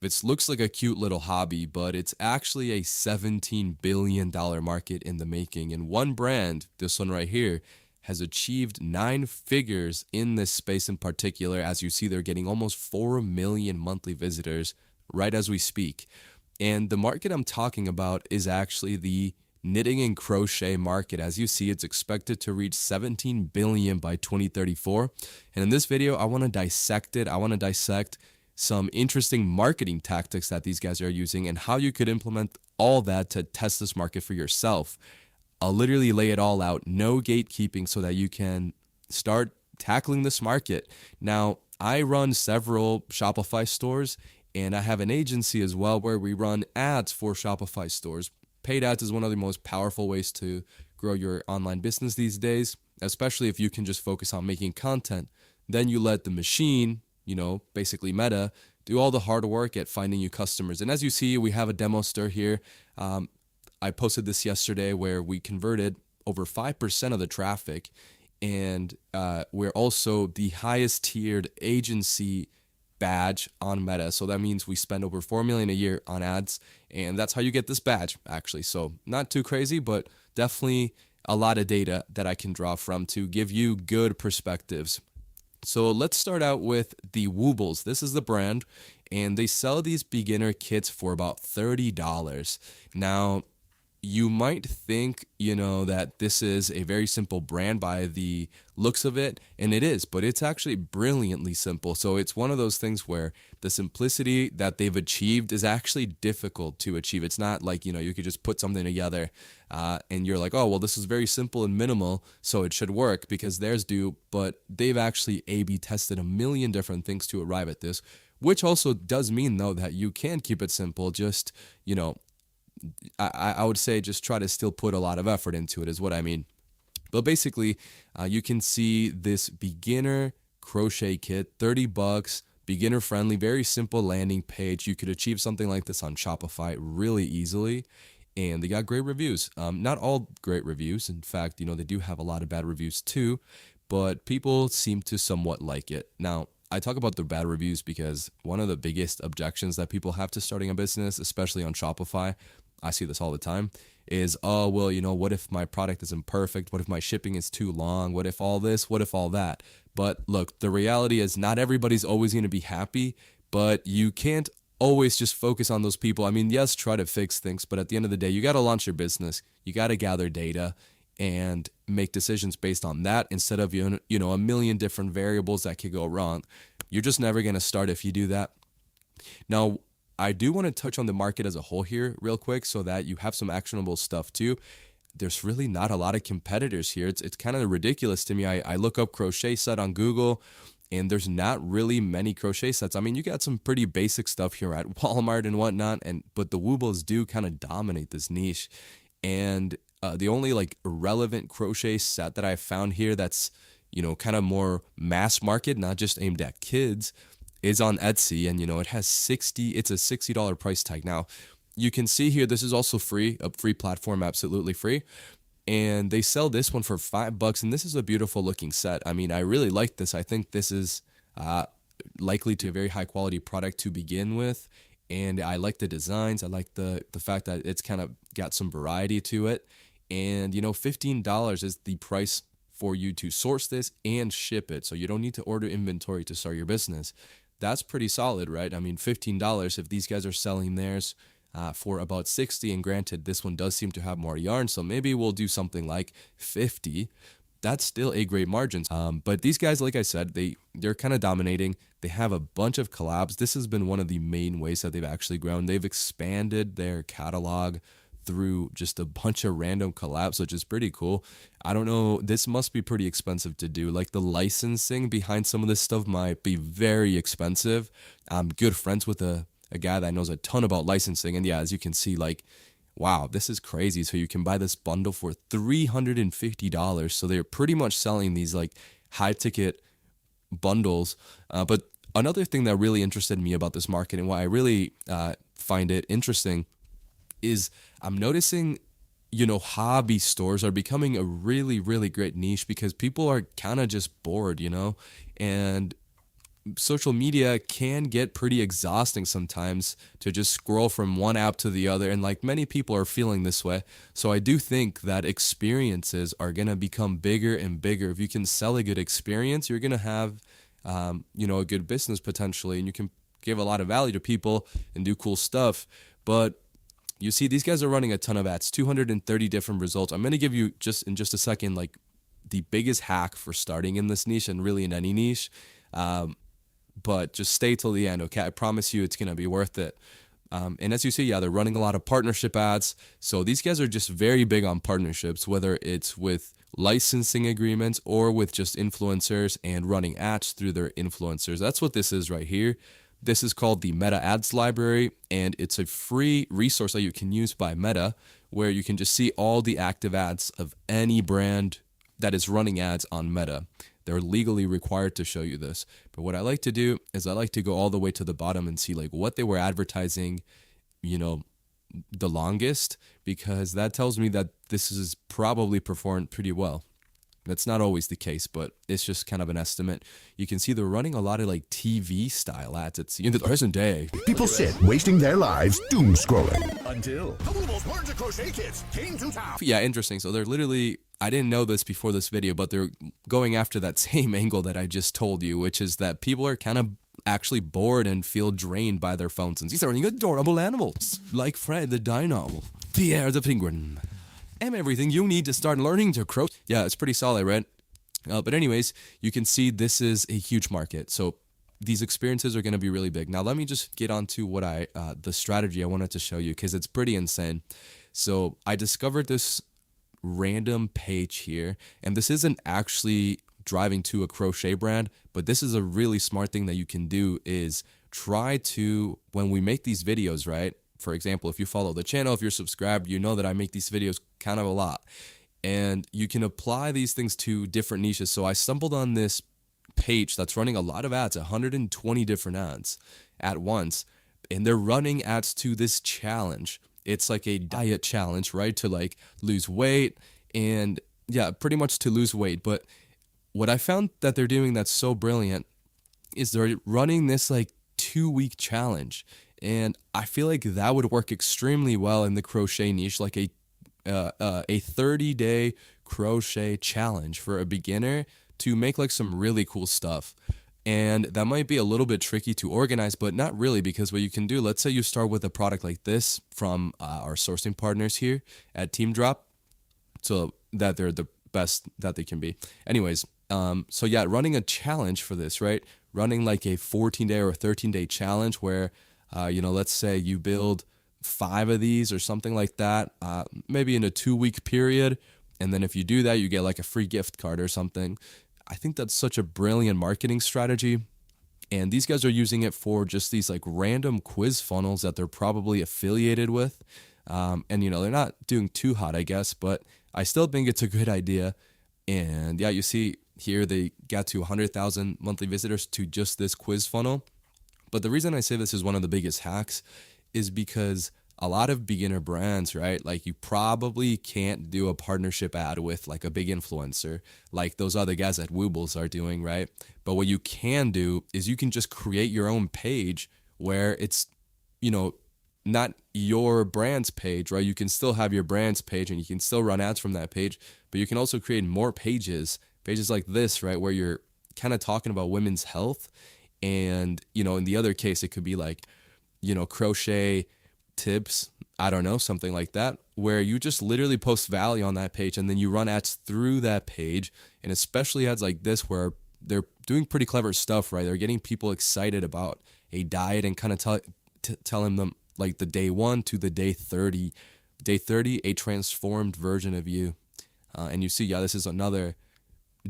It looks like a cute little hobby, but it's actually a $17 billion market in the making. And one brand, this one right here, has achieved nine figures in this space in particular. As you see, they're getting almost 4 million monthly visitors right as we speak. And the market I'm talking about is actually the knitting and crochet market. As you see, it's expected to reach 17 billion by 2034. And in this video, I want to dissect it. I want to dissect some interesting marketing tactics that these guys are using and how you could implement all that to test this market for yourself. I'll literally lay it all out, no gatekeeping, so that you can start tackling this market. Now, I run several Shopify stores and I have an agency as well where we run ads for Shopify stores. Paid ads is one of the most powerful ways to grow your online business these days, especially if you can just focus on making content. Then you let the machine, basically Meta, do all the hard work at finding you customers. And as you see, we have a demo store here. I posted this yesterday where we converted over 5% of the traffic, and we're also the highest tiered agency badge on Meta. So that means we spend over 4 million a year on ads, and that's how you get this badge actually. So not too crazy, but definitely a lot of data that I can draw from to give you good perspectives. So let's start out with the Woobles. This is the brand, and they sell these beginner kits for about $30. Now, you might think, that this is a very simple brand by the looks of it, and it is, but it's actually brilliantly simple. So it's one of those things where the simplicity that they've achieved is actually difficult to achieve. It's not like, you could just put something together and you're like, oh, well, this is very simple and minimal, so it should work because theirs do, but they've actually A/B tested a million different things to arrive at this, which also does mean, though, that you can keep it simple, just, I would say just try to still put a lot of effort into it is what I mean. But basically, you can see this beginner crochet kit, $30, beginner friendly, very simple landing page. You could achieve something like this on Shopify really easily. And they got great reviews. Not all great reviews. In fact, they do have a lot of bad reviews too, but people seem to somewhat like it. Now, I talk about the bad reviews because one of the biggest objections that people have to starting a business, especially on Shopify, I see this all the time, is, oh, well, what if my product isn't perfect? What if my shipping is too long? What if all this? What if all that? But look, the reality is not everybody's always going to be happy, but you can't always just focus on those people. I mean, yes, try to fix things, but at the end of the day, you got to launch your business. You got to gather data and make decisions based on that instead of, a million different variables that could go wrong. You're just never going to start if you do that. Now, I do want to touch on the market as a whole here real quick so that you have some actionable stuff too. There's really not a lot of competitors here. It's kind of ridiculous to me. I look up crochet set on Google and there's not really many crochet sets. I mean, you got some pretty basic stuff here at Walmart and whatnot, but the Woobles do kind of dominate this niche. And the only relevant crochet set that I found here that's, kind of more mass market, not just aimed at kids, is on Etsy, and it has it's a $60 price tag. Now, you can see here this is also free, a free platform, absolutely free. And they sell this one for $5, and this is a beautiful looking set. I mean, I really like this. I think this is likely to be a very high quality product to begin with. And I like the designs. I like the fact that it's kind of got some variety to it. And $15 is the price for you to source this and ship it. So you don't need to order inventory to start your business. That's pretty solid, right? I mean, $15 if these guys are selling theirs for about $60, and granted, this one does seem to have more yarn, so maybe we'll do something like $50. That's still a great margin. But these guys, like I said, they're kind of dominating. They have a bunch of collabs. This has been one of the main ways that they've actually grown. They've expanded their catalog through just a bunch of random collabs, which is pretty cool. I don't know, this must be pretty expensive to do. Like the licensing behind some of this stuff might be very expensive. I'm good friends with a guy that knows a ton about licensing. And yeah, as you can see, wow, this is crazy. So you can buy this bundle for $350. So they're pretty much selling these high ticket bundles. But another thing that really interested me about this market and why I really find it interesting is I'm noticing, hobby stores are becoming a really, really great niche because people are kind of just bored, and social media can get pretty exhausting sometimes to just scroll from one app to the other. And like many people are feeling this way. So I do think that experiences are going to become bigger and bigger. If you can sell a good experience, you're going to have, a good business potentially, and you can give a lot of value to people and do cool stuff. But you see, these guys are running a ton of ads, 230 different results. I'm going to give you in just a second, like the biggest hack for starting in this niche and really in any niche. But just stay till the end, okay? I promise you it's going to be worth it. And as you see, they're running a lot of partnership ads. So these guys are just very big on partnerships, whether it's with licensing agreements or with just influencers and running ads through their influencers. That's what this is right here. This is called the Meta Ads Library, and it's a free resource that you can use by Meta, where you can just see all the active ads of any brand that is running ads on Meta. They're legally required to show you this. But what I like to do is I like to go all the way to the bottom and see like what they were advertising, the longest, because that tells me that this is probably performed pretty well. That's not always the case, but it's just kind of an estimate. You can see they're running a lot of like TV style ads. It's in the present day. People sit wasting their lives doom scrolling. Until a couple of those Learn to Crochet kids came to town. Yeah, interesting. So they're literally, I didn't know this before this video, but they're going after that same angle that I just told you, which is that people are kind of actually bored and feel drained by their phones. And these are running adorable animals like Fred the Dino, Pierre the Penguin, and everything you need to start learning to crochet. Yeah, it's pretty solid, right? But anyways, you can see this is a huge market. So these experiences are going to be really big. Now, let me just get on to what the strategy I wanted to show you, because it's pretty insane. So I discovered this random page here, and this isn't actually driving to a crochet brand, but this is a really smart thing that you can do is try to, when we make these videos, right? For example, if you follow the channel, if you're subscribed, you know that I make these videos kind of a lot. And you can apply these things to different niches. So I stumbled on this page that's running a lot of ads, 120 different ads at once. And they're running ads to this challenge. It's like a diet challenge, right? To like lose weight and pretty much to lose weight. But what I found that they're doing that's so brilliant is they're running this like 2-week challenge. And I feel like that would work extremely well in the crochet niche, like a 30-day crochet challenge for a beginner to make like some really cool stuff. And that might be a little bit tricky to organize, but not really, because what you can do, let's say you start with a product like this from our sourcing partners here at Team Drop, so that they're the best that they can be. Anyways, running a challenge for this, right? Running like a 14-day or a 13-day challenge where let's say you build 5 of these or something like that, maybe in a 2-week period. And then if you do that, you get like a free gift card or something. I think that's such a brilliant marketing strategy. And these guys are using it for just these like random quiz funnels that they're probably affiliated with. And they're not doing too hot, I guess, but I still think it's a good idea. And you see here they got to 100,000 monthly visitors to just this quiz funnel. But the reason I say this is one of the biggest hacks is because a lot of beginner brands, right? Like you probably can't do a partnership ad with like a big influencer like those other guys at Woobles are doing, right? But what you can do is you can just create your own page where it's, not your brand's page, right? You can still have your brand's page and you can still run ads from that page, but you can also create more pages like this, right? Where you're kind of talking about women's health. And, in the other case, it could be like, crochet tips, I don't know, something like that, where you just literally post value on that page and then you run ads through that page. And especially ads like this where they're doing pretty clever stuff, right? They're getting people excited about a diet and kind of telling them like the day 1 to the day 30. Day 30, a transformed version of you. And you see, this is another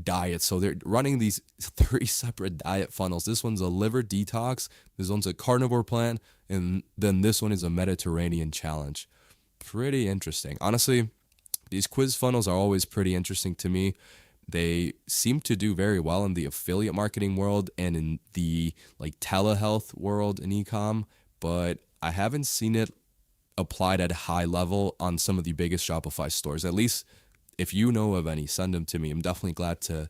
diet. So they're running these 3 separate diet funnels. This one's a liver detox, this one's a carnivore plan, and then this one is a Mediterranean challenge. Pretty interesting. Honestly, these quiz funnels are always pretty interesting to me. They seem to do very well in the affiliate marketing world and in the like telehealth world in ecom, but I haven't seen it applied at a high level on some of the biggest Shopify stores. At least if you know of any, send them to me. I'm definitely glad to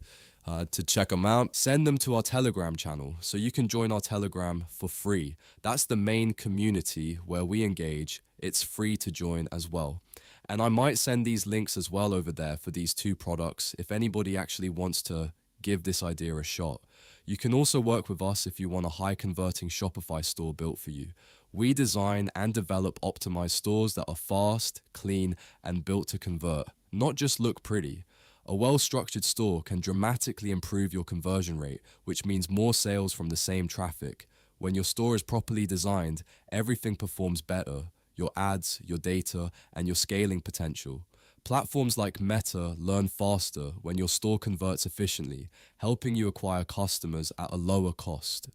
to check them out, send them to our Telegram channel so you can join our Telegram for free. That's the main community where we engage. It's free to join as well. And I might send these links as well over there for these 2 products if anybody actually wants to give this idea a shot. You can also work with us if you want a high converting Shopify store built for you. We design and develop optimized stores that are fast, clean, and built to convert, not just look pretty. A well-structured store can dramatically improve your conversion rate, which means more sales from the same traffic. When your store is properly designed, everything performs better. Your ads, your data, and your scaling potential. Platforms like Meta learn faster when your store converts efficiently, helping you acquire customers at a lower cost.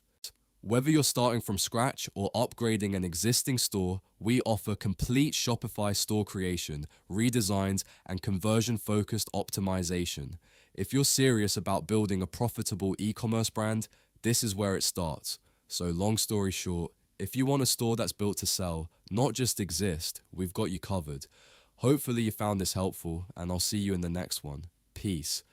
Whether you're starting from scratch or upgrading an existing store, we offer complete Shopify store creation, redesigns, and conversion-focused optimization. If you're serious about building a profitable e-commerce brand, this is where it starts. So long story short, if you want a store that's built to sell, not just exist, we've got you covered. Hopefully you found this helpful, and I'll see you in the next one. Peace.